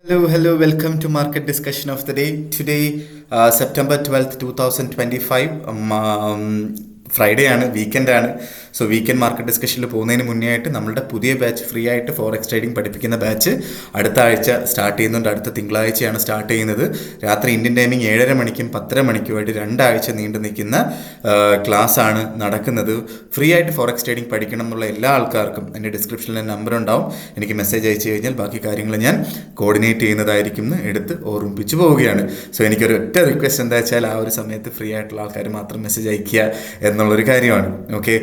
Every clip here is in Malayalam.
Hello, welcome to market discussion of the day. Today, September 12th, 2025, Friday ആണ്, വീക്കെൻഡ് ആണ്. സോ വീക്കെൻഡ് മാർക്കറ്റ് ഡിസ്കഷനിൽ പോകുന്നതിന് മുന്നേ ആയിട്ട് നമ്മളുടെ പുതിയ ബാച്ച് ഫ്രീ ആയിട്ട് ഫോറക്സ് ട്രേഡിംഗ് പഠിപ്പിക്കുന്ന ബാച്ച് അടുത്ത ആഴ്ച സ്റ്റാർട്ട് ചെയ്യുന്നുണ്ട്. അടുത്ത തിങ്കളാഴ്ചയാണ് സ്റ്റാർട്ട് ചെയ്യുന്നത്. രാത്രി ഇന്ത്യൻ ടൈമിംഗ് 7:30 മണിക്കും 10:30 മണിക്കുമായിട്ട് 2 ആഴ്ച നീണ്ടു നിൽക്കുന്ന ക്ലാസ് ആണ് നടക്കുന്നത്. ഫ്രീ ആയിട്ട് ഫോറക്സ് ട്രേഡിംഗ് പഠിക്കണം എന്നുള്ള എല്ലാ ആൾക്കാർക്കും എൻ്റെ ഡിസ്ക്രിപ്ഷനിൽ നമ്പർ ഉണ്ടാവും. എനിക്ക് മെസ്സേജ് അയച്ചു കഴിഞ്ഞാൽ ബാക്കി കാര്യങ്ങൾ ഞാൻ കോർഡിനേറ്റ് ചെയ്യുന്നതായിരിക്കും എന്ന് എടുത്ത് ഓർമ്മിപ്പിച്ച് പോവുകയാണ്. സോ എനിക്കൊരു ഒറ്റ റിക്വസ്റ്റ് എന്താ വെച്ചാൽ ആ ഒരു സമയത്ത് ഫ്രീ ആയിട്ടുള്ള ആൾക്കാർ മാത്രം മെസ്സേജ് അയക്കുക എന്നുള്ളൊരു കാര്യമാണ്. Okay,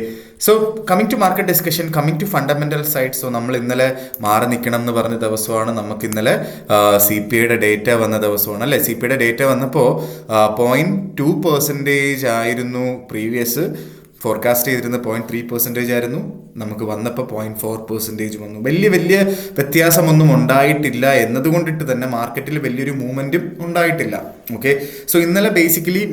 so coming to market discussion, coming to fundamental side. So നമ്മൾ ഇന്നലെ മാറി നിൽക്കണം എന്ന് പറഞ്ഞ ദിവസമാണ്. നമുക്ക് ഇന്നലെ CPIയുടെ ഡേറ്റ വന്ന ദിവസമാണ് അല്ലേ. CPIയുടെ ഡേറ്റ വന്നപ്പോൾ 0.2% ആയിരുന്നു. പ്രീവിയസ് ഫോർകാസ്റ്റ് ചെയ്തിരുന്ന 0.3% ആയിരുന്നു. നമുക്ക് വന്നപ്പോൾ 0.4% വന്നു. വലിയ വ്യത്യാസമൊന്നും ഉണ്ടായിട്ടില്ല എന്നതുകൊണ്ടിട്ട് തന്നെ മാർക്കറ്റിൽ വലിയൊരു മൂവ്മെൻറ്റും ഉണ്ടായിട്ടില്ല. ഓക്കെ, സോ ഇന്നലെ ബേസിക്കലി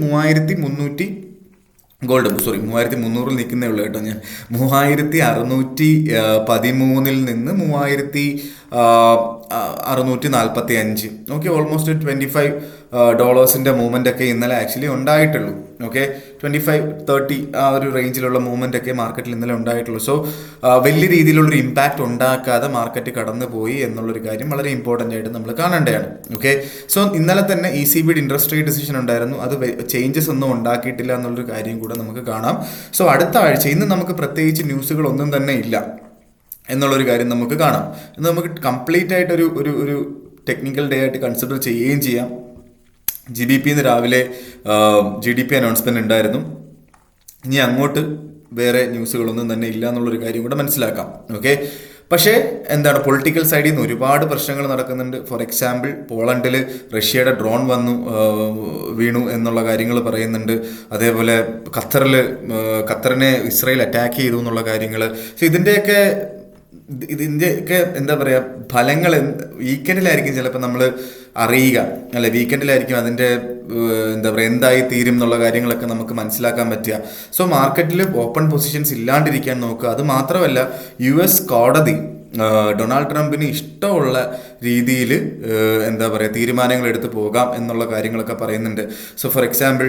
3300 നിൽക്കുന്നേ ഉള്ളൂ കേട്ടോ. ഞാൻ 3613 നിന്ന് 3645, ഓക്കെ, ഓൾമോസ്റ്റ് $25 മൂവ്മെൻ്റ് ഒക്കെ ഇന്നലെ ആക്ച്വലി ഉണ്ടായിട്ടുള്ളൂ. ഓക്കെ, 25-30 ആ ഒരു റേഞ്ചിലുള്ള മൂവ്മെൻ്റ് ഒക്കെ മാർക്കറ്റിൽ ഇന്നലെ ഉണ്ടായിട്ടുള്ളൂ. സോ വലിയ രീതിയിലുള്ളൊരു ഇമ്പാക്റ്റ് ഉണ്ടാക്കാതെ മാർക്കറ്റ് കടന്നു പോയി എന്നുള്ളൊരു കാര്യം വളരെ ഇമ്പോർട്ടൻ്റ് ആയിട്ട് നമ്മൾ കാണേണ്ടതാണ്. ഓക്കെ, സോ ഇന്നലെ തന്നെ ECBയുടെ ഇൻട്രസ്റ്റ് റേറ്റ് ഡിസിഷൻ ഉണ്ടായിരുന്നു. അത് ചേഞ്ചസ് ഒന്നും ഉണ്ടാക്കിയിട്ടില്ല എന്നുള്ളൊരു കാര്യം കൂടെ നമുക്ക് കാണാം. സോ അടുത്ത ആഴ്ച ഇന്ന് നമുക്ക് പ്രത്യേകിച്ച് ന്യൂസുകളൊന്നും തന്നെ ഇല്ല എന്നുള്ളൊരു കാര്യം നമുക്ക് കാണാം. ഇന്ന് നമുക്ക് കംപ്ലീറ്റ് ആയിട്ടൊരു ഒരു ടെക്നിക്കൽ ഡേ ആയിട്ട് കൺസിഡർ ചെയ്യുകയും ചെയ്യാം. GBP ഇന്ന് രാവിലെ GDP അനൗൺസ്മെൻറ്റ് ഉണ്ടായിരുന്നു. ഇനി അങ്ങോട്ട് വേറെ ന്യൂസുകളൊന്നും തന്നെ ഇല്ല എന്നുള്ളൊരു കാര്യം കൂടെ മനസ്സിലാക്കാം. ഓക്കെ, പക്ഷേ എന്താണ്, പൊളിറ്റിക്കൽ സൈഡിൽ നിന്ന് ഒരുപാട് പ്രശ്നങ്ങൾ നടക്കുന്നുണ്ട്. ഫോർ എക്സാമ്പിൾ, പോളണ്ടിൽ റഷ്യയുടെ ഡ്രോൺ വീണു എന്നുള്ള കാര്യങ്ങൾ പറയുന്നുണ്ട്. അതേപോലെ ഖത്തറിനെ ഇസ്രായേൽ അറ്റാക്ക് ചെയ്തു എന്നുള്ള കാര്യങ്ങൾ. സോ ഇതിൻ്റെയൊക്കെ എന്താ പറയുക, ഫലങ്ങൾ വീക്കെൻഡിലായിരിക്കും ചിലപ്പോൾ നമ്മൾ അറിയുക അല്ലെ. വീക്കെൻഡിലായിരിക്കും അതിൻ്റെ എന്താ പറയുക എന്തായി തീരും എന്നുള്ള കാര്യങ്ങളൊക്കെ നമുക്ക് മനസ്സിലാക്കാൻ പറ്റുക. സോ മാർക്കറ്റിൽ ഓപ്പൺ പൊസിഷൻസ് ഇല്ലാണ്ടിരിക്കാൻ നോക്കുക. അത് മാത്രമല്ല, US കോടതി ഡൊണാൾഡ് ട്രംപിന് ഇഷ്ടമുള്ള രീതിയിൽ എന്താ പറയുക തീരുമാനങ്ങൾ എടുത്ത് പോകാം എന്നുള്ള കാര്യങ്ങളൊക്കെ പറയുന്നുണ്ട്. സോ ഫോർ എക്സാമ്പിൾ,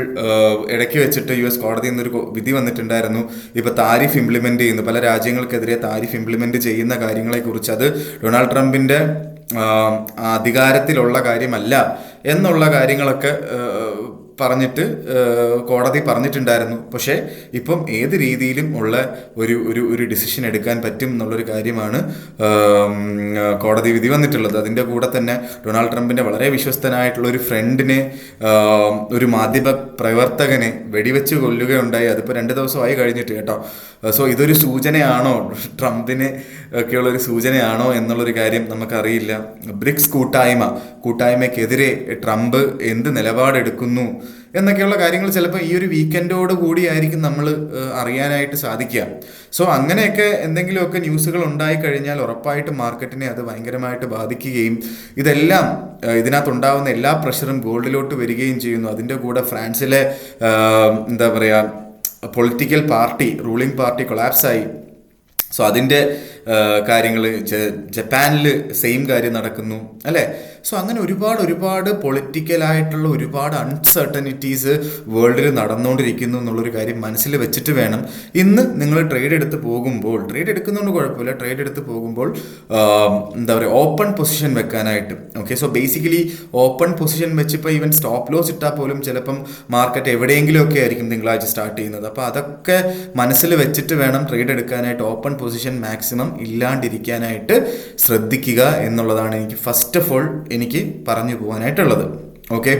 ഇടയ്ക്ക് വെച്ചിട്ട് US കോടതിയിൽ നിന്നൊരു വിധി വന്നിട്ടുണ്ടായിരുന്നു. ഇപ്പോൾ താരിഫ് ഇംപ്ലിമെൻ്റ് ചെയ്യുന്നു, പല രാജ്യങ്ങൾക്കെതിരെ താരിഫ് ഇംപ്ലിമെൻ്റ് ചെയ്യുന്ന കാര്യങ്ങളെക്കുറിച്ച്. അത് ഡൊണാൾഡ് ട്രംപിൻ്റെ അധികാരത്തിലുള്ള കാര്യമല്ല എന്നുള്ള കാര്യങ്ങളൊക്കെ പറഞ്ഞിട്ട് കോടതി പറഞ്ഞിട്ടുണ്ടായിരുന്നു. പക്ഷേ ഇപ്പം ഏത് രീതിയിലും ഉള്ള ഒരു ഡിസിഷൻ എടുക്കാൻ പറ്റും എന്നുള്ളൊരു കാര്യമാണ് കോടതി വിധി വന്നിട്ടുള്ളത്. അതിൻ്റെ കൂടെ തന്നെ ഡൊണാൾഡ് ട്രംപിൻ്റെ വളരെ വിശ്വസ്തനായിട്ടുള്ള ഒരു ഫ്രണ്ടിനെ, ഒരു മാധ്യമ പ്രവർത്തകനെ വെടിവെച്ച് കൊല്ലുകയുണ്ടായി. അതിപ്പോൾ 2 ദിവസമായി കഴിഞ്ഞിട്ട് കേട്ടോ. സോ ഇതൊരു സൂചനയാണോ, ട്രംപിന് ഒക്കെയുള്ളൊരു സൂചനയാണോ എന്നുള്ളൊരു കാര്യം നമുക്കറിയില്ല. ബ്രിക്സ് കൂട്ടായ്മയ്ക്കെതിരെ ട്രംപ് എന്ത് നിലപാടെടുക്കുന്നു എന്നൊക്കെയുള്ള കാര്യങ്ങൾ ചിലപ്പോൾ ഈ ഒരു വീക്കെൻഡോട് കൂടിയായിരിക്കും നമ്മൾ അറിയാനായിട്ട് സാധിക്കുക. സോ അങ്ങനെയൊക്കെ എന്തെങ്കിലുമൊക്കെ ന്യൂസുകൾ ഉണ്ടായിക്കഴിഞ്ഞാൽ ഉറപ്പായിട്ടും മാർക്കറ്റിനെ അത് ഭയങ്കരമായിട്ട് ബാധിക്കുകയും ഇതെല്ലാം ഇതിനകത്തുണ്ടാകുന്ന എല്ലാ പ്രഷറും ഗോൾഡിലോട്ട് വരികയും ചെയ്യുന്നു. അതിൻ്റെ കൂടെ ഫ്രാൻസിലെ എന്താ പറയുക പൊളിറ്റിക്കൽ പാർട്ടി, റൂളിംഗ് പാർട്ടി കൊളാപ്സായി. സോ അതിൻ്റെ കാര്യങ്ങൾ ജപ്പാനിൽ സെയിം കാര്യം നടക്കുന്നു അല്ലേ. സോ അങ്ങനെ ഒരുപാട് പൊളിറ്റിക്കലായിട്ടുള്ള ഒരുപാട് അൺസർട്ടനിറ്റീസ് വേൾഡിൽ നടന്നുകൊണ്ടിരിക്കുന്നു എന്നുള്ളൊരു കാര്യം മനസ്സിൽ വെച്ചിട്ട് വേണം ഇന്ന് നിങ്ങൾ ട്രേഡ് എടുത്ത് പോകുമ്പോൾ, ട്രേഡ് എടുക്കുന്നതുകൊണ്ട് കുഴപ്പമില്ല, ട്രേഡ് എടുത്ത് പോകുമ്പോൾ എന്താ പറയുക ഓപ്പൺ പൊസിഷൻ വെക്കാനായിട്ട്. Okay, so basically open position വെച്ചിപ്പോൾ ഈവൻ സ്റ്റോപ്പ് ലോസ് ഇട്ടാൽ പോലും ചിലപ്പം മാർക്കറ്റ് എവിടെയെങ്കിലുമൊക്കെ ആയിരിക്കും തിങ്കളാഴ്ച സ്റ്റാർട്ട് ചെയ്യുന്നത്. അപ്പോൾ അതൊക്കെ മനസ്സിൽ വെച്ചിട്ട് വേണം ട്രേഡ് എടുക്കാനായിട്ട്. ഓപ്പൺ പൊസിഷൻ മാക്സിമം ഇല്ലാണ്ടിരിക്കാനായിട്ട് ശ്രദ്ധിക്കുക എന്നുള്ളതാണ് എനിക്ക് ഫസ്റ്റ് ഓഫ് ഓൾ എനിക്ക് പറഞ്ഞു പോകാനായിട്ടുള്ളത്. ഓക്കെ,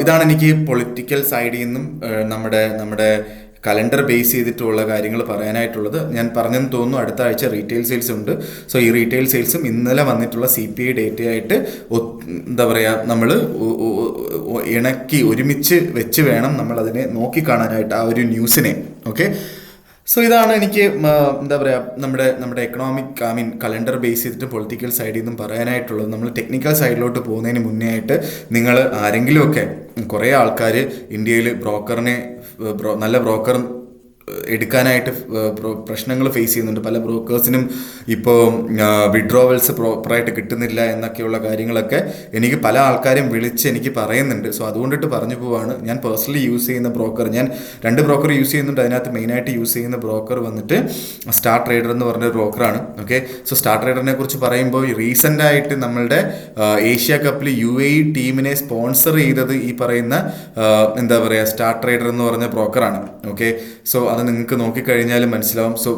ഇതാണ് എനിക്ക് പൊളിറ്റിക്കൽ സൈഡിൽ നിന്നും നമ്മുടെ കലണ്ടർ ബേസ് ചെയ്തിട്ടുള്ള കാര്യങ്ങൾ പറയാനായിട്ടുള്ളത്. ഞാൻ പറഞ്ഞെന്ന് തോന്നുന്നു അടുത്ത ആഴ്ച റീറ്റെയിൽ സെയിൽസ് ഉണ്ട്. സോ ഈ റീറ്റെയിൽ സെയിൽസും ഇന്നലെ വന്നിട്ടുള്ള CPI ഡേറ്റയായിട്ട് എന്താ പറയുക നമ്മൾ ഒരുമിച്ച് വെച്ച് വേണം നമ്മളതിനെ നോക്കിക്കാണാനായിട്ട് ആ ഒരു ന്യൂസിനെ. ഓക്കെ, സോ ഇതാണ് എനിക്ക് എന്താ പറയുക നമ്മുടെ എക്കണോമിക് കലണ്ടർ ബേസ് ചെയ്തിട്ട് പൊളിറ്റിക്കൽ സൈഡിൽ നിന്നും പറയാനായിട്ടുള്ളത്. നമ്മൾ ടെക്നിക്കൽ സൈഡിലോട്ട് പോകുന്നതിന് മുന്നേ ആയിട്ട് നിങ്ങൾ ആരെങ്കിലുമൊക്കെ, കുറേ ആൾക്കാർ ഇന്ത്യയിൽ നല്ല ബ്രോക്കർ എടുക്കാനായിട്ട് പ്രശ്നങ്ങൾ ഫേസ് ചെയ്യുന്നുണ്ട്. പല ബ്രോക്കേഴ്സിനും ഇപ്പോൾ വിഡ്രോവൽസ് പ്രോപ്പറായിട്ട് കിട്ടുന്നില്ല എന്നൊക്കെയുള്ള കാര്യങ്ങളൊക്കെ എനിക്ക് പല ആൾക്കാരും വിളിച്ച് എനിക്ക് പറയുന്നുണ്ട്. സോ അതുകൊണ്ടിട്ട് പറഞ്ഞു പോവാണ്, ഞാൻ പേഴ്സണലി യൂസ് ചെയ്യുന്ന ബ്രോക്കർ, ഞാൻ 2 ബ്രോക്കർ യൂസ് ചെയ്യുന്നുണ്ട്. അതിനകത്ത് മെയിനായിട്ട് യൂസ് ചെയ്യുന്ന ബ്രോക്കർ വന്നിട്ട് സ്റ്റാർ ട്രേഡർ എന്ന് പറഞ്ഞ ബ്രോക്കറാണ്. ഓക്കെ, സോ സ്റ്റാർ ട്രേഡറിനെ കുറിച്ച് പറയുമ്പോൾ റീസെൻ്റ് ആയിട്ട് നമ്മളുടെ ഏഷ്യ കപ്പിൽ UAE ടീമിനെ സ്പോൺസർ ചെയ്തത് ഈ പറയുന്ന എന്താ പറയുക സ്റ്റാർ ട്രേഡർ എന്ന് പറഞ്ഞ ബ്രോക്കറാണ്. ഓക്കെ, സോ അത് നിങ്ങൾക്ക് നോക്കിക്കഴിഞ്ഞാൽ മനസ്സിലാവും. സോ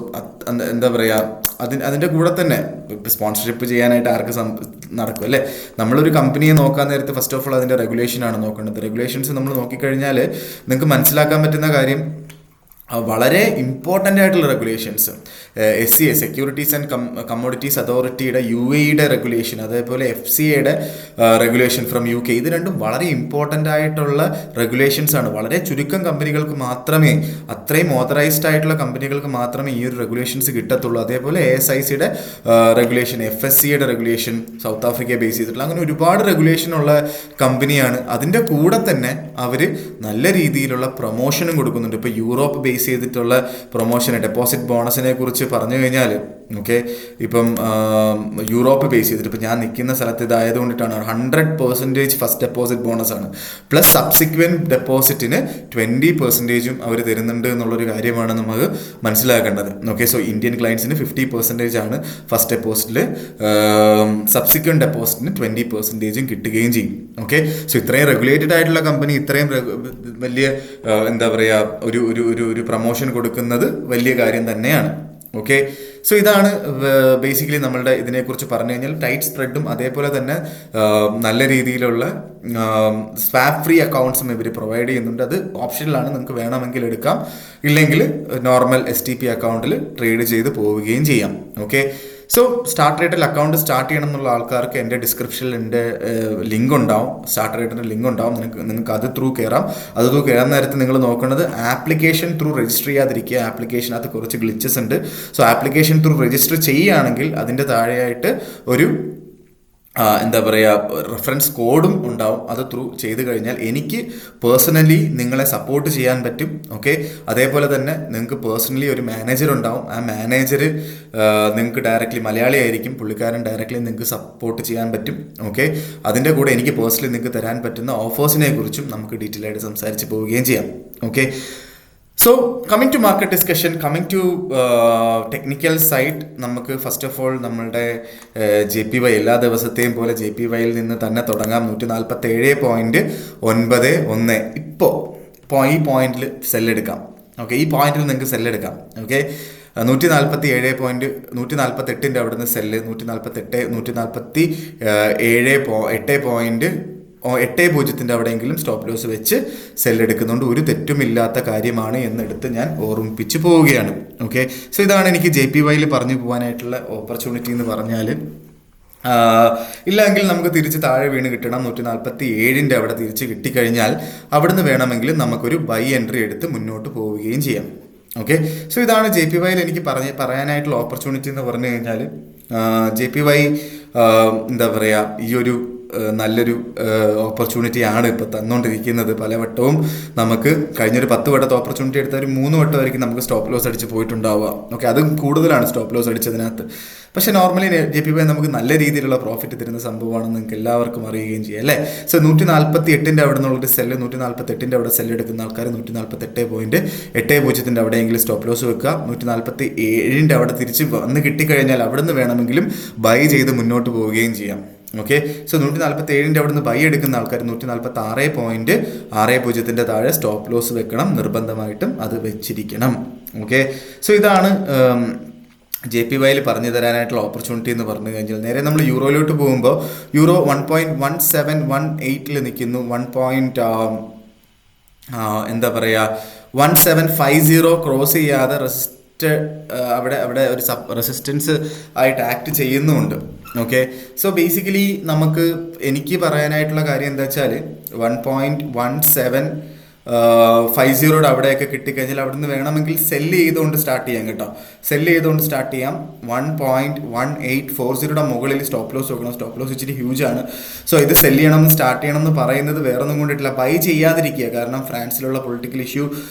എന്താ പറയുക, അതിൻ്റെ കൂടെ തന്നെ സ്പോൺസർഷിപ്പ് ചെയ്യാനായിട്ട് ആർക്ക് നടക്കും അല്ലേ? നമ്മളൊരു കമ്പനിയെ നോക്കാൻ നേരത്തെ ഫസ്റ്റ് ഓഫ് ഓൾ അതിൻ്റെ റെഗുലേഷനാണ് നോക്കേണ്ടത്. റെഗുലേഷൻസ് നമ്മൾ നോക്കിക്കഴിഞ്ഞാൽ നിങ്ങൾക്ക് മനസ്സിലാക്കാൻ പറ്റുന്ന കാര്യം, വളരെ ഇമ്പോർട്ടൻ്റ് ആയിട്ടുള്ള regulations, SCA securities and commodities അതോറിറ്റിയുടെ UAEയുടെ റെഗുലേഷൻ, അതേപോലെ FCAയുടെ റെഗുലേഷൻ ഫ്രം UK, ഇത് രണ്ടും വളരെ ഇമ്പോർട്ടൻ്റ് ആയിട്ടുള്ള റെഗുലേഷൻസ് ആണ്. വളരെ ചുരുക്കം കമ്പനികൾക്ക് മാത്രമേ, അത്രയും ഓതറൈസ്ഡ് ആയിട്ടുള്ള കമ്പനികൾക്ക് മാത്രമേ ഈ ഒരു റെഗുലേഷൻസ് കിട്ടത്തുള്ളൂ. അതേപോലെ ASICയുടെ റെഗുലേഷൻ, FSCയുടെ റെഗുലേഷൻ, സൗത്ത് ആഫ്രിക്കയെ ബേസ് ചെയ്തിട്ടുള്ള അങ്ങനെ ഒരുപാട് റെഗുലേഷൻ ഉള്ള കമ്പനിയാണ്. അതിൻ്റെ കൂടെ തന്നെ അവർ നല്ല രീതിയിലുള്ള പ്രൊമോഷനും കൊടുക്കുന്നുണ്ട്. ഇപ്പോൾ യൂറോപ്പ് ബേസ് ചെയ്തിട്ടുള്ള പ്രൊമോഷൻ, ഡെപ്പോസിറ്റ് ബോണസിനെ കുറിച്ച് പറഞ്ഞു കഴിഞ്ഞാൽ, ഓക്കെ, ഇപ്പം യൂറോപ്പ് ബേസ് ചെയ്തിട്ട് ഇപ്പം ഞാൻ നിൽക്കുന്ന സ്ഥലത്ത് ഇതായതുകൊണ്ടിട്ടാണ് 100% ഫസ്റ്റ് ഡെപ്പോസിറ്റ് ബോണസ് ആണ്, പ്ലസ് സബ്സിക്വൻറ്റ് ഡെപ്പോസിറ്റിന് 20% അവർ തരുന്നുണ്ട് എന്നുള്ളൊരു കാര്യമാണ് നമുക്ക് മനസ്സിലാക്കേണ്ടത്. ഓക്കെ, സോ ഇന്ത്യൻ ക്ലയൻസിന് 50% ആണ് ഫസ്റ്റ് ഡെപ്പോസിറ്റിൽ, സബ്സിക്വൻറ്റ് ഡെപ്പോസിറ്റിന് 20% കിട്ടുകയും ചെയ്യും. ഓക്കെ, സോ ഇത്രയും റെഗുലേറ്റഡ് ആയിട്ടുള്ള കമ്പനി ഇത്രയും വലിയ എന്താ പറയുക ഒരു പ്രൊമോഷൻ കൊടുക്കുന്നത് വലിയ കാര്യം തന്നെയാണ്. ഓക്കെ, സോ ഇതാണ് ബേസിക്കലി നമ്മളുടെ ഇതിനെക്കുറിച്ച് പറഞ്ഞു കഴിഞ്ഞാൽ. ടൈറ്റ് സ്പ്രെഡും അതേപോലെ തന്നെ നല്ല രീതിയിലുള്ള സ്വാപ്പ് ഫ്രീ അക്കൗണ്ട്സും ഇവർ പ്രൊവൈഡ് ചെയ്യുന്നുണ്ട്. അത് ഓപ്ഷനിലാണ്, നിങ്ങൾക്ക് വേണമെങ്കിൽ എടുക്കാം, ഇല്ലെങ്കിൽ നോർമൽ STP അക്കൗണ്ടിൽ ട്രേഡ് ചെയ്ത് പോവുകയും ചെയ്യാം. ഓക്കെ, സോ സ്റ്റാർ ട്രേഡിൽ അക്കൗണ്ട് സ്റ്റാർട്ട് ചെയ്യണം എന്നുള്ള ആൾക്കാർക്ക് എൻ്റെ ഡിസ്ക്രിപ്ഷനിൽ എൻ്റെ ലിങ്ക് ഉണ്ടാവും, സ്റ്റാർ ട്രേഡിൻ്റെ ലിങ്ക് ഉണ്ടാവും. നിങ്ങൾക്ക് അത് ത്രൂ കയറാം. അത് ത്രൂ കയറാൻ നേരത്ത് നിങ്ങൾ നോക്കേണ്ടത് ആപ്ലിക്കേഷൻ ത്രൂ രജിസ്റ്റർ ചെയ്യാതിരിക്കുക. ആപ്ലിക്കേഷനകത്ത് കുറച്ച് ഗ്ലിച്ചസ് ഉണ്ട്. സോ ആപ്ലിക്കേഷൻ ത്രൂ രജിസ്റ്റർ ചെയ്യുകയാണെങ്കിൽ അതിൻ്റെ താഴെയായിട്ട് ഒരു എന്താ പറയുക റെഫറൻസ് കോഡും ഉണ്ടാവും. അത് ത്രൂ ചെയ്ത് കഴിഞ്ഞാൽ എനിക്ക് പേഴ്സണലി നിങ്ങളെ സപ്പോർട്ട് ചെയ്യാൻ പറ്റും. ഓക്കെ, അതേപോലെ തന്നെ നിങ്ങൾക്ക് പേഴ്സണലി ഒരു മാനേജർ ഉണ്ടാവും. ആ മാനേജർ നിങ്ങൾക്ക് ഡയറക്റ്റ്ലി മലയാളി ആയിരിക്കും, പുള്ളിക്കാരൻ ഡയറക്റ്റ്ലി നിങ്ങൾക്ക് സപ്പോർട്ട് ചെയ്യാൻ പറ്റും. ഓക്കെ, അതിൻ്റെ കൂടെ എനിക്ക് പേഴ്സണലി നിങ്ങൾക്ക് തരാൻ പറ്റുന്ന ഓഫേഴ്സിനെ കുറിച്ചും നമുക്ക് ഡീറ്റെയിൽ ആയിട്ട് സംസാരിച്ച് പോവുകയും ചെയ്യാം. Okay, so coming to market discussion, coming to technical side, നമുക്ക് ഫസ്റ്റ് ഓഫ് ഓൾ നമ്മളുടെ JPY എല്ലാ ദിവസത്തെയും പോലെ JPYയിൽ നിന്ന് തന്നെ തുടങ്ങാം. 147.91 ഇപ്പോൾ ഈ പോയിന്റിൽ സെല്ലെടുക്കാം. ഓക്കെ, ഈ പോയിന്റിൽ നിങ്ങൾക്ക് സെല്ലെടുക്കാം. ഓക്കെ, 148 അവിടെ നിന്ന് സെല്ല്, 147.8 അവിടെയെങ്കിലും സ്റ്റോപ്പ് ലോസ് വെച്ച് സെല്ലെടുക്കുന്നുണ്ട്. ഒരു തെറ്റുമില്ലാത്ത കാര്യമാണ് എന്നെടുത്ത് ഞാൻ ഓർമ്മിപ്പിച്ച് പോവുകയാണ്. ഓക്കെ, സോ ഇതാണ് എനിക്ക് JPYയിൽ പറഞ്ഞു പോകാനായിട്ടുള്ള ഓപ്പർച്യൂണിറ്റി എന്ന് പറഞ്ഞാൽ. ഇല്ലെങ്കിൽ നമുക്ക് തിരിച്ച് താഴെ വീണ് കിട്ടണം. 147 അവിടെ തിരിച്ച് കിട്ടിക്കഴിഞ്ഞാൽ അവിടുന്ന് വേണമെങ്കിൽ നമുക്കൊരു ബൈ എൻട്രി എടുത്ത് മുന്നോട്ട് പോവുകയും ചെയ്യാം. ഓക്കെ, സോ ഇതാണ് JPYയിൽ എനിക്ക് പറയാനായിട്ടുള്ള ഓപ്പർച്യൂണിറ്റി എന്ന് പറഞ്ഞു കഴിഞ്ഞാൽ. JPY എന്താ പറയുക, ഈ ഒരു നല്ലൊരു ഓപ്പർച്യൂണിറ്റിയാണ് ഇപ്പോൾ തന്നുകൊണ്ടിരിക്കുന്നത്. പലവട്ടവും നമുക്ക് കഴിഞ്ഞൊരു 10 വട്ടത്തെ ഓപ്പർച്യൂണിറ്റി എടുത്താൽ ഒരു 3 വട്ടമായിരിക്കും നമുക്ക് സ്റ്റോപ്പ് ലോസ് അടിച്ച് പോയിട്ടുണ്ടാവുക. ഓക്കെ, അതും കൂടുതലാണ് സ്റ്റോപ്പ് ലോസ് അടിച്ചതിനകത്ത്. പക്ഷേ നോർമലി JPY നമുക്ക് നല്ല രീതിയിലുള്ള പ്രോഫിറ്റ് തരുന്ന സംഭവമാണെന്ന് നിങ്ങൾക്ക് എല്ലാവർക്കും അറിയുകയും ചെയ്യാം അല്ലേ? സോ 148 അവിടെ നിന്നുള്ളൊരു സെല്ല്, 148 അവിടെ സെല്ല് എടുക്കുന്ന ആൾക്കാർ 148.80 അവിടെയെങ്കിലും സ്റ്റോപ്പ് ലോസ് വെക്കുക. 147 അവിടെ തിരിച്ച് വന്ന് കിട്ടിക്കഴിഞ്ഞാൽ അവിടെ നിന്ന് വേണമെങ്കിലും ബൈ ചെയ്ത് മുന്നോട്ട് പോവുകയും ചെയ്യാം. ഓക്കെ, സോ 147 അവിടെ നിന്ന് ബൈ എടുക്കുന്ന ആൾക്കാർ 146.60 താഴെ സ്റ്റോപ്പ് ലോസ് വെക്കണം, നിർബന്ധമായിട്ടും അത് വെച്ചിരിക്കണം. ഓക്കെ, സോ ഇതാണ് JPYയിൽ പറഞ്ഞു തരാനായിട്ടുള്ള ഓപ്പർച്യൂണിറ്റി എന്ന് പറഞ്ഞു കഴിഞ്ഞാൽ. നേരെ നമ്മൾ യൂറോയിലോട്ട് പോകുമ്പോൾ യൂറോ 1.1718 നിൽക്കുന്നു. എന്താ പറയുക 1750 ക്രോസ് ചെയ്യാതെ അവിടെ ഒരു റെസിസ്റ്റൻസ് ആയിട്ട് ആക്ട് ചെയ്യുന്നുമുണ്ട്. ഓക്കെ, സോ ബേസിക്കലി എനിക്ക് പറയാനായിട്ടുള്ള കാര്യം എന്താ വെച്ചാൽ 1.17 50 അവിടെയൊക്കെ കിട്ടിക്കഴിഞ്ഞാൽ അവിടുന്ന് വേണമെങ്കിൽ സെല്ല് ചെയ്തുകൊണ്ട് സ്റ്റാർട്ട് ചെയ്യാം കേട്ടോ. സെല്ല് ചെയ്തുകൊണ്ട് സ്റ്റാർട്ട് ചെയ്യാം. 1.1840 മുകളിൽ സ്റ്റോപ്പ് ലോസ് വെക്കണം. സ്റ്റോപ്പ് ലോസ് ഇച്ചിരി ഹ്യൂജ് ആണ്. സോ ഇത് സെല്ല് ചെയ്യണം, സ്റ്റാർട്ട് ചെയ്യണം എന്ന് പറയുന്നത് വേറെ ഒന്നും കൊണ്ടിട്ടില്ല, ബൈ ചെയ്യാതിരിക്കുക. കാരണം ഫ്രാൻസിലുള്ള പൊളിറ്റിക്കൽ ഇഷ്യൂ,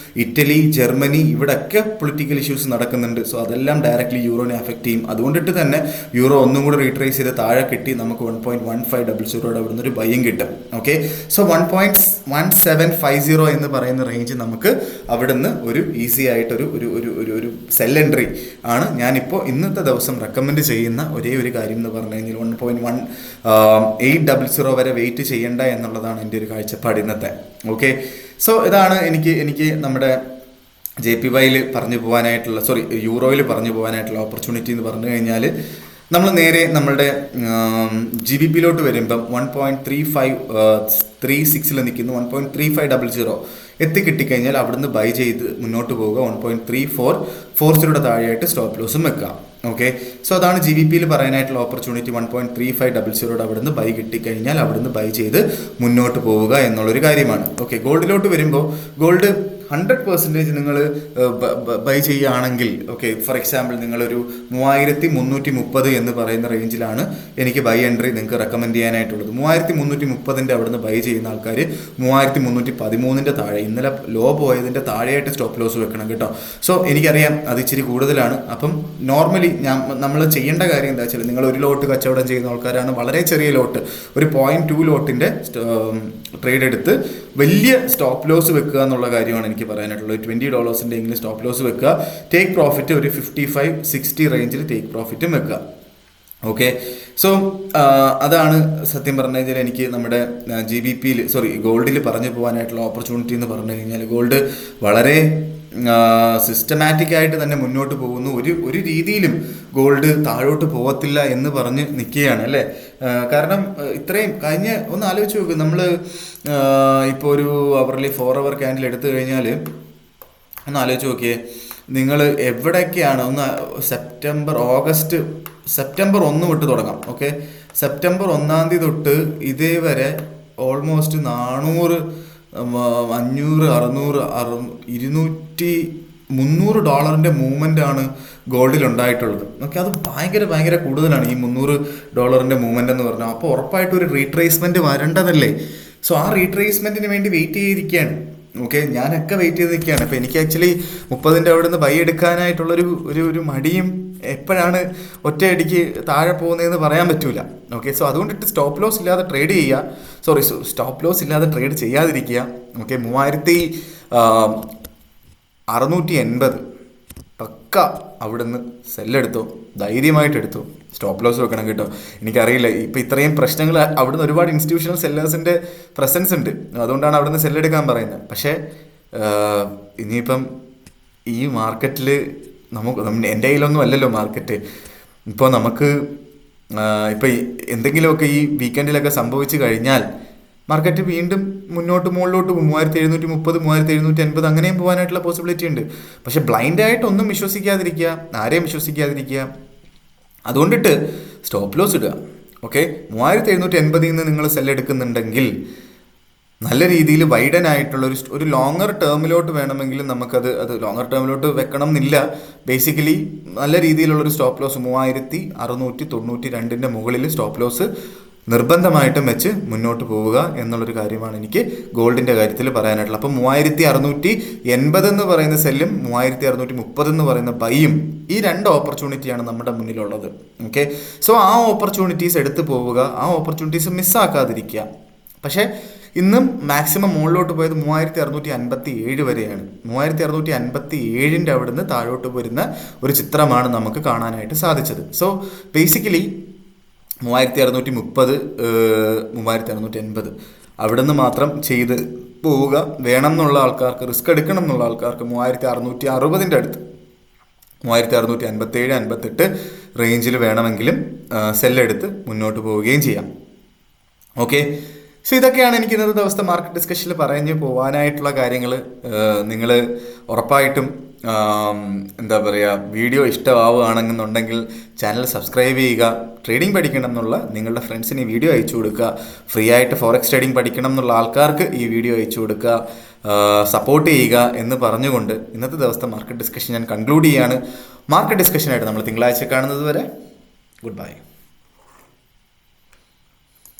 ഇറ്റലി, ജർമ്മനി, ഇവിടെയൊക്കെ പൊളിറ്റിക്കൽ ഇഷ്യൂസ് നടക്കുന്നുണ്ട്. സോ അതെല്ലാം ഡയറക്റ്റ്ലി യൂറോനെ അഫക്റ്റ് ചെയ്യും. അതുകൊണ്ടിട്ട് തന്നെ യൂറോ ഒന്നും കൂടെ റീട്രേസ് ചെയ്ത് താഴെ കിട്ടി നമുക്ക് 1.1500 അവിടുന്ന് ഒരു ബൈയും കിട്ടും. ഓക്കെ, സോ 1.1750 എന്ന് പറയുന്ന റേഞ്ച് നമുക്ക് അവിടുന്ന് ഒരു ഈസി ആയിട്ടൊരു ഒരു ഒരു ഒരു ഒരു സെൽ എൻട്രി ആണ് ഞാനിപ്പോൾ ഇന്നത്തെ ദിവസം റെക്കമെൻഡ് ചെയ്യുന്ന ഒരേ ഒരു കാര്യം എന്ന് പറഞ്ഞു കഴിഞ്ഞാൽ 1.1800 വരെ വെയിറ്റ് ചെയ്യേണ്ട എന്നുള്ളതാണ് എൻ്റെ ഒരു കാഴ്ചപ്പാട് ഇന്നത്തെ. ഓക്കെ, സോ ഇതാണ് എനിക്ക് നമ്മുടെ JPYയിൽ പറഞ്ഞു പോകാനായിട്ടുള്ള, യൂറോയിൽ പറഞ്ഞു പോകാനായിട്ടുള്ള ഓപ്പർച്യൂണിറ്റി എന്ന് പറഞ്ഞു കഴിഞ്ഞാൽ നമ്മൾ നേരെ നമ്മളുടെ GBPയിലോട്ട് വരുമ്പം 1.3536 നിൽക്കുന്നു. 1.3500 എത്തിക്കിട്ടിക്കഴിഞ്ഞാൽ അവിടുന്ന് ബൈ ചെയ്ത് മുന്നോട്ട് പോവുക. 1.3440 താഴെയായിട്ട് സ്റ്റോപ്പ് ലോസും വെക്കാം. ഓക്കെ, സോ അതാണ് GBPയിൽ പറയാനായിട്ടുള്ള ഓപ്പർച്യൂണിറ്റി. 1.3500 അവിടുന്ന് ബൈ കിട്ടിക്കഴിഞ്ഞാൽ അവിടുന്ന് ബൈ ചെയ്ത് മുന്നോട്ട് പോവുക എന്നുള്ളൊരു കാര്യമാണ്. ഓക്കെ, ഗോൾഡിലോട്ട് വരുമ്പോൾ ഗോൾഡ് 100% നിങ്ങൾ ബൈ ചെയ്യുകയാണെങ്കിൽ, ഓക്കെ, ഫോർ എക്സാമ്പിൾ നിങ്ങളൊരു 3330 എന്ന് പറയുന്ന റേഞ്ചിലാണ് എനിക്ക് ബൈ എൻട്രി നിങ്ങൾക്ക് റെക്കമെൻഡ് ചെയ്യാനായിട്ടുള്ളത്. 3330 അവിടുന്ന് ബൈ ചെയ്യുന്ന ആൾക്കാർ 3313 താഴെ, ഇന്നലെ ലോ പോയതിൻ്റെ താഴെയായിട്ട് സ്റ്റോപ്പ് ലോസ് വെക്കണം കേട്ടോ. സോ എനിക്കറിയാം അത് ഇച്ചിരി കൂടുതലാണ്. അപ്പം നോർമലി നമ്മൾ ചെയ്യേണ്ട കാര്യം എന്താ വെച്ചാൽ, നിങ്ങൾ ഒരു ലോട്ട് കച്ചവടം ചെയ്യുന്ന ആൾക്കാരാണ്, വളരെ ചെറിയ ലോട്ട്, ഒരു 0.2 ലോട്ടിൻ്റെ ട്രേഡ് എടുത്ത് വലിയ സ്റ്റോപ്പ് ലോസ് വെക്കുക എന്നുള്ള കാര്യമാണ് എനിക്ക് പറയാനായിട്ടുള്ളത്. $20 എങ്കിലും സ്റ്റോപ്പ് ലോസ് വെക്കുക. ടേക്ക് പ്രോഫിറ്റ് ഒരു 55-60 റേഞ്ചിൽ ടേക്ക് പ്രോഫിറ്റും വെക്കുക. ഓക്കെ, സോ അതാണ് സത്യം പറഞ്ഞു കഴിഞ്ഞാൽ എനിക്ക് നമ്മുടെ GBPയിൽ ഗോൾഡിൽ പറഞ്ഞു പോകാനായിട്ടുള്ള ഓപ്പർച്യൂണിറ്റി എന്ന് പറഞ്ഞു കഴിഞ്ഞാൽ, ഗോൾഡ് വളരെ സിസ്റ്റമാറ്റിക് ആയിട്ട് തന്നെ മുന്നോട്ട് പോകുന്നു. ഒരു രീതിയിലും ഗോൾഡ് താഴോട്ട് പോകത്തില്ല എന്ന് പറഞ്ഞ് നിൽക്കുകയാണ് അല്ലേ. കാരണം ഇത്രയും ഒന്ന് ആലോചിച്ച് നോക്ക്, നമ്മൾ ഇപ്പോൾ ഒരു അവറിൽ 4 hour ക്യാൻഡിൽ എടുത്തു കഴിഞ്ഞാൽ ഒന്ന് ആലോചിച്ച് നോക്കിയേ, നിങ്ങൾ എവിടെയൊക്കെയാണ് സെപ്റ്റംബർ 1 തൊട്ട് തുടങ്ങാം. ഓക്കെ, സെപ്റ്റംബർ 1 തൊട്ട് ഇതേവരെ ഓൾമോസ്റ്റ് 400, 500, 600, 200, $300 മൂവ്മെൻ്റ് ആണ് ഗോൾഡിൽ ഉണ്ടായിട്ടുള്ളത്. ഓക്കെ, അത് ഭയങ്കര കൂടുതലാണ് ഈ $300 മൂവ്മെൻ്റ് എന്ന് പറഞ്ഞാൽ. അപ്പോൾ ഉറപ്പായിട്ടും ഒരു റീട്രേസ്മെൻറ്റ് വരേണ്ടതല്ലേ. സോ ആ റീട്രേസ്മെൻറ്റിന് വേണ്ടി വെയിറ്റ് ചെയ്തിരിക്കുകയാണ്. ഓക്കെ, ഞാനൊക്കെ വെയിറ്റ് ചെയ്ത് നിൽക്കുകയാണ്. അപ്പോൾ എനിക്ക് ആക്ച്വലി 30 അവിടെ നിന്ന് ബൈ എടുക്കാനായിട്ടുള്ളൊരു മടിയും, എപ്പോഴാണ് ഒറ്റയടിക്ക് താഴെ പോകുന്നതെന്ന് പറയാൻ പറ്റൂല. ഓക്കെ, സോ അതുകൊണ്ടിട്ട് സ്റ്റോപ്പ് ലോസ് ഇല്ലാതെ ട്രേഡ് ചെയ്യുക. സ്റ്റോപ്പ് ലോസ് ഇല്ലാതെ ട്രേഡ് ചെയ്യാതിരിക്കുക. ഓക്കെ, 3680 പക്ക അവിടുന്ന് സെല്ലെടുത്തോ, ധൈര്യമായിട്ട് എടുത്തോ, സ്റ്റോപ്പ് ലോസ് വെക്കണം കേട്ടോ. എനിക്കറിയില്ല, ഇപ്പം ഇത്രയും പ്രശ്നങ്ങൾ അവിടുന്ന് ഒരുപാട് ഇൻസ്റ്റിറ്റ്യൂഷണൽ സെല്ലേഴ്സിൻ്റെ പ്രസൻസ് ഉണ്ട്, അതുകൊണ്ടാണ് അവിടുന്ന് സെല്ലെടുക്കാൻ പറയുന്നത്. പക്ഷേ ഇനിയിപ്പം ഈ മാർക്കറ്റിൽ എൻ്റെ കയ്യിലൊന്നും അല്ലല്ലോ മാർക്കറ്റ്. ഇപ്പോൾ നമുക്ക് ഇപ്പം എന്തെങ്കിലുമൊക്കെ ഈ വീക്കെൻഡിലൊക്കെ സംഭവിച്ചു കഴിഞ്ഞാൽ മാർക്കറ്റ് വീണ്ടും മുകളിലോട്ട് പോകും. 3730, 3780 അങ്ങനെയും പോകാനായിട്ടുള്ള പോസിബിലിറ്റി ഉണ്ട്. പക്ഷെ ബ്ലൈൻഡായിട്ട് ഒന്നും വിശ്വസിക്കാതിരിക്കുക, ആരെയും വിശ്വസിക്കാതിരിക്കുക. അതുകൊണ്ടിട്ട് സ്റ്റോപ്പ് ലോസ് ഇടുക. ഓക്കെ, 3780 നിങ്ങൾ സെല്ലെടുക്കുന്നുണ്ടെങ്കിൽ നല്ല രീതിയിൽ വൈഡൻ ആയിട്ടുള്ള ഒരു ലോങ്ങർ ടേമിലോട്ട് വേണമെങ്കിലും നമുക്കത് ലോങ്ങർ ടേമിലോട്ട് വെക്കണം എന്നില്ല. ബേസിക്കലി നല്ല രീതിയിലുള്ളൊരു സ്റ്റോപ്പ് ലോസ് 3692 മുകളിൽ സ്റ്റോപ്പ് ലോസ് നിർബന്ധമായിട്ടും വെച്ച് മുന്നോട്ട് പോവുക എന്നുള്ളൊരു കാര്യമാണ് എനിക്ക് ഗോൾഡിൻ്റെ കാര്യത്തിൽ പറയാനായിട്ടുള്ളത്. അപ്പം 3680 എന്ന് പറയുന്ന സെല്ലും 3630 എന്ന് പറയുന്ന ബൈയും, ഈ 2 ഓപ്പർച്യൂണിറ്റിയാണ് നമ്മുടെ മുന്നിലുള്ളത്. ഓക്കെ, സോ ആ ഓപ്പർച്യൂണിറ്റീസ് എടുത്തു പോവുക, ആ ഓപ്പർച്യൂണിറ്റീസ് മിസ്സാക്കാതിരിക്കുക. പക്ഷേ ഇന്നും മാക്സിമം മുകളിലോട്ട് പോയത് 3657 വരെയാണ്. 3657 അവിടുന്ന് താഴോട്ട് വരുന്ന ഒരു ചിത്രമാണ് നമുക്ക് കാണാനായിട്ട് സാധിച്ചത്. സോ ബേസിക്കലി 3630, 3680 അവിടുന്ന് മാത്രം ചെയ്ത് പോവുക. വേണം എന്നുള്ള ആൾക്കാർക്ക്, റിസ്ക് എടുക്കണം എന്നുള്ള ആൾക്കാർക്ക് 3660 അടുത്ത്, 3657, 58 റേഞ്ചിൽ വേണമെങ്കിലും സെല്ലെടുത്ത് മുന്നോട്ട് പോവുകയും ചെയ്യാം. ഓക്കെ, സോ ഇതൊക്കെയാണ് എനിക്ക് ഇന്നത്തെ ദിവസത്തെ മാർക്കറ്റ് ഡിസ്കഷനിൽ പറഞ്ഞു പോകാനായിട്ടുള്ള കാര്യങ്ങൾ. നിങ്ങൾ ഉറപ്പായിട്ടും എന്താ പറയുക, വീഡിയോ ഇഷ്ടമാവുകയാണെന്നുണ്ടെങ്കിൽ ചാനൽ സബ്സ്ക്രൈബ് ചെയ്യുക. ട്രേഡിംഗ് പഠിക്കണം എന്നുള്ള നിങ്ങളുടെ ഫ്രണ്ട്സിന് ഈ വീഡിയോ അയച്ചു കൊടുക്കുക. ഫ്രീ ആയിട്ട് ഫോറക്സ് ട്രേഡിംഗ് പഠിക്കണം എന്നുള്ള ആൾക്കാർക്ക് ഈ വീഡിയോ അയച്ചു കൊടുക്കുക. സപ്പോർട്ട് ചെയ്യുക എന്ന് പറഞ്ഞുകൊണ്ട് ഇന്നത്തെ ദിവസത്തെ മാർക്കറ്റ് ഡിസ്കഷൻ ഞാൻ കൺക്ലൂഡ് ചെയ്യാണ്. മാർക്കറ്റ് ഡിസ്കഷനായിട്ട് നമ്മൾ തിങ്കളാഴ്ച കാണുന്നത് വരെ ഗുഡ് ബൈ.